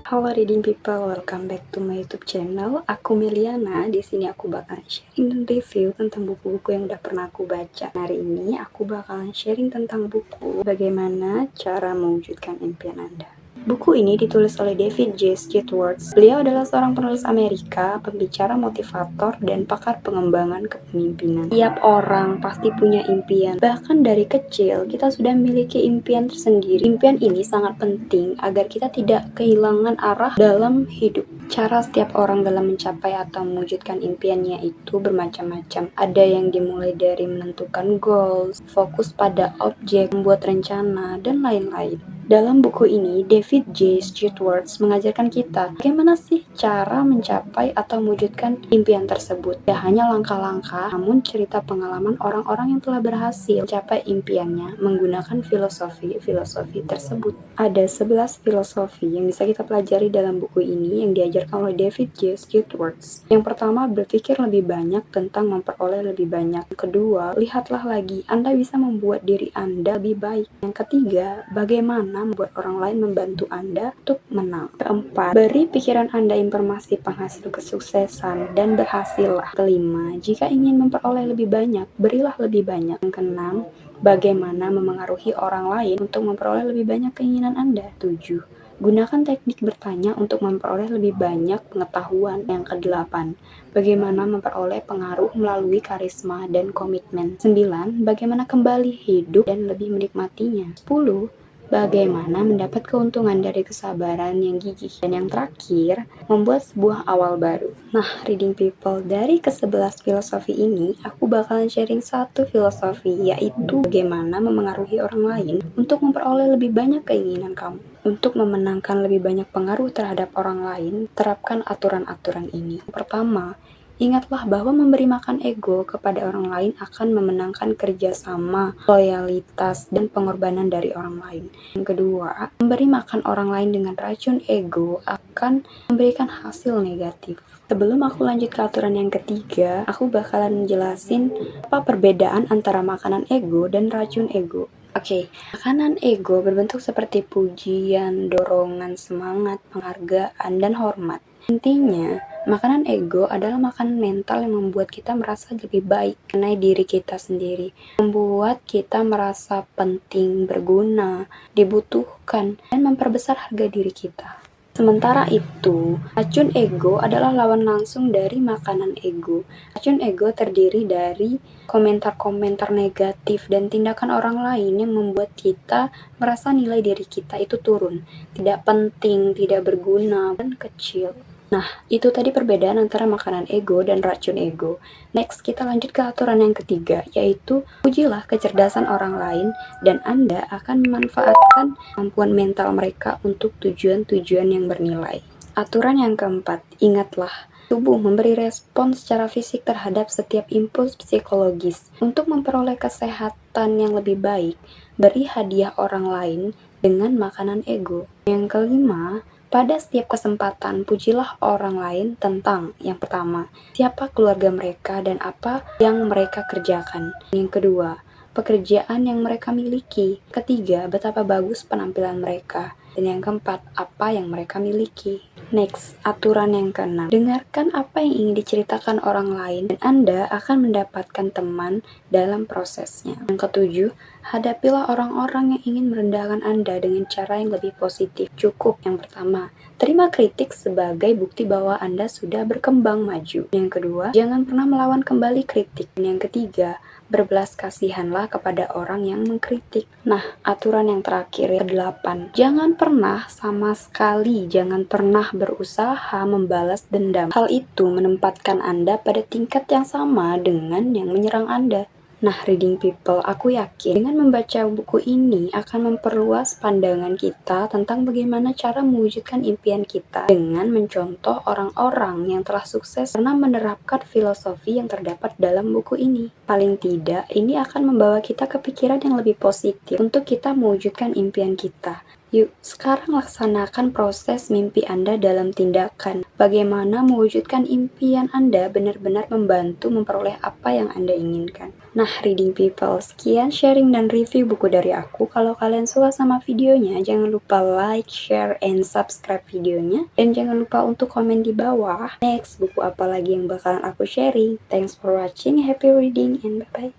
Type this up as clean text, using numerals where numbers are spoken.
Halo reading people, welcome back to my YouTube channel. Aku Meliana. Di sini aku bakalan sharing dan review tentang buku-buku yang udah pernah aku baca. Hari ini aku bakalan sharing tentang buku Bagaimana Cara Mewujudkan Impian Anda. Buku ini ditulis oleh David J. Schwartz. Beliau adalah seorang penulis Amerika, pembicara motivator, dan pakar pengembangan kepemimpinan. Tiap orang pasti punya impian. Bahkan dari kecil, kita sudah memiliki impian tersendiri. Impian ini sangat penting agar kita tidak kehilangan arah dalam hidup. Cara setiap orang dalam mencapai atau mewujudkan impiannya itu bermacam-macam. Ada yang dimulai dari menentukan goals, fokus pada objek, membuat rencana, dan lain-lain. Dalam buku ini, David J. Schwartz mengajarkan kita bagaimana sih cara mencapai atau mewujudkan impian tersebut. Tidak hanya langkah-langkah, namun cerita pengalaman orang-orang yang telah berhasil mencapai impiannya menggunakan filosofi tersebut. Ada 11 filosofi yang bisa kita pelajari dalam buku ini yang diajarkan oleh David J. Schwartz. Yang pertama, berpikir lebih banyak tentang memperoleh lebih banyak. Yang kedua, lihatlah lagi, Anda bisa membuat diri Anda lebih baik. Yang ketiga, bagaimana membuat orang lain membantu Anda untuk menang. Keempat, beri pikiran Anda informasi penghasil kesuksesan dan berhasillah. Kelima, jika ingin memperoleh lebih banyak, berilah lebih banyak. Yang keenam, bagaimana memengaruhi orang lain untuk memperoleh lebih banyak keinginan Anda. 7. Gunakan teknik bertanya untuk memperoleh lebih banyak pengetahuan. Yang kedelapan, bagaimana memperoleh pengaruh melalui karisma dan komitmen. 9. Bagaimana kembali hidup dan lebih menikmatinya. 10. Bagaimana mendapat keuntungan dari kesabaran yang gigih. Dan yang terakhir, membuat sebuah awal baru. Nah, reading people, dari ke-11 filosofi ini, aku bakalan sharing satu filosofi, yaitu bagaimana memengaruhi orang lain untuk memperoleh lebih banyak keinginan kamu. Untuk memenangkan lebih banyak pengaruh terhadap orang lain, terapkan aturan-aturan ini. Pertama, ingatlah bahwa memberi makan ego kepada orang lain akan memenangkan kerjasama, loyalitas, dan pengorbanan dari orang lain. Yang kedua, memberi makan orang lain dengan racun ego akan memberikan hasil negatif. Sebelum aku lanjut ke aturan yang ketiga, aku bakalan menjelasin apa perbedaan antara makanan ego dan racun ego. Oke, makanan ego berbentuk seperti pujian, dorongan, semangat, penghargaan, dan hormat. Intinya, makanan ego adalah makanan mental yang membuat kita merasa lebih baik mengenai diri kita sendiri, membuat kita merasa penting, berguna, dibutuhkan, dan memperbesar harga diri kita. Sementara itu, racun ego adalah lawan langsung dari makanan ego. Racun ego terdiri dari komentar-komentar negatif dan tindakan orang lain yang membuat kita merasa nilai diri kita itu turun, tidak penting, tidak berguna, dan kecil. Nah, itu tadi perbedaan antara makanan ego dan racun ego. Next, kita lanjut ke aturan yang ketiga, yaitu pujilah kecerdasan orang lain dan Anda akan memanfaatkan kemampuan mental mereka untuk tujuan-tujuan yang bernilai. Aturan yang keempat, ingatlah, tubuh memberi respon secara fisik terhadap setiap impuls psikologis. Untuk memperoleh kesehatan yang lebih baik, beri hadiah orang lain dengan makanan ego. Yang kelima, pada setiap kesempatan, pujilah orang lain tentang, yang pertama, siapa keluarga mereka dan apa yang mereka kerjakan. Yang kedua, pekerjaan yang mereka miliki. Ketiga, betapa bagus penampilan mereka. Dan yang keempat, apa yang mereka miliki. Next, aturan yang keenam. Dengarkan apa yang ingin diceritakan orang lain dan Anda akan mendapatkan teman dalam prosesnya. Yang ketujuh, hadapilah orang-orang yang ingin merendahkan Anda dengan cara yang lebih positif. Cukup. Yang pertama, terima kritik sebagai bukti bahwa Anda sudah berkembang maju. Yang kedua, jangan pernah melawan kembali kritik. Dan yang ketiga, berbelas kasihanlah kepada orang yang mengkritik. Nah, aturan yang terakhir, yang ke-8. Jangan pernah berusaha membalas dendam. Hal itu menempatkan Anda pada tingkat yang sama dengan yang menyerang Anda. Nah, reading people, aku yakin dengan membaca buku ini akan memperluas pandangan kita tentang bagaimana cara mewujudkan impian kita dengan mencontoh orang-orang yang telah sukses karena menerapkan filosofi yang terdapat dalam buku ini. Paling tidak, ini akan membawa kita ke pikiran yang lebih positif untuk kita mewujudkan impian kita. Yuk, sekarang laksanakan proses mimpi Anda dalam tindakan. Bagaimana mewujudkan impian Anda benar-benar membantu memperoleh apa yang Anda inginkan. Nah, reading people, sekian sharing dan review buku dari aku. Kalau kalian suka sama videonya, jangan lupa like, share, and subscribe videonya. Dan jangan lupa untuk komen di bawah. Next, buku apa lagi yang bakalan aku sharing. Thanks for watching, happy reading, and bye-bye.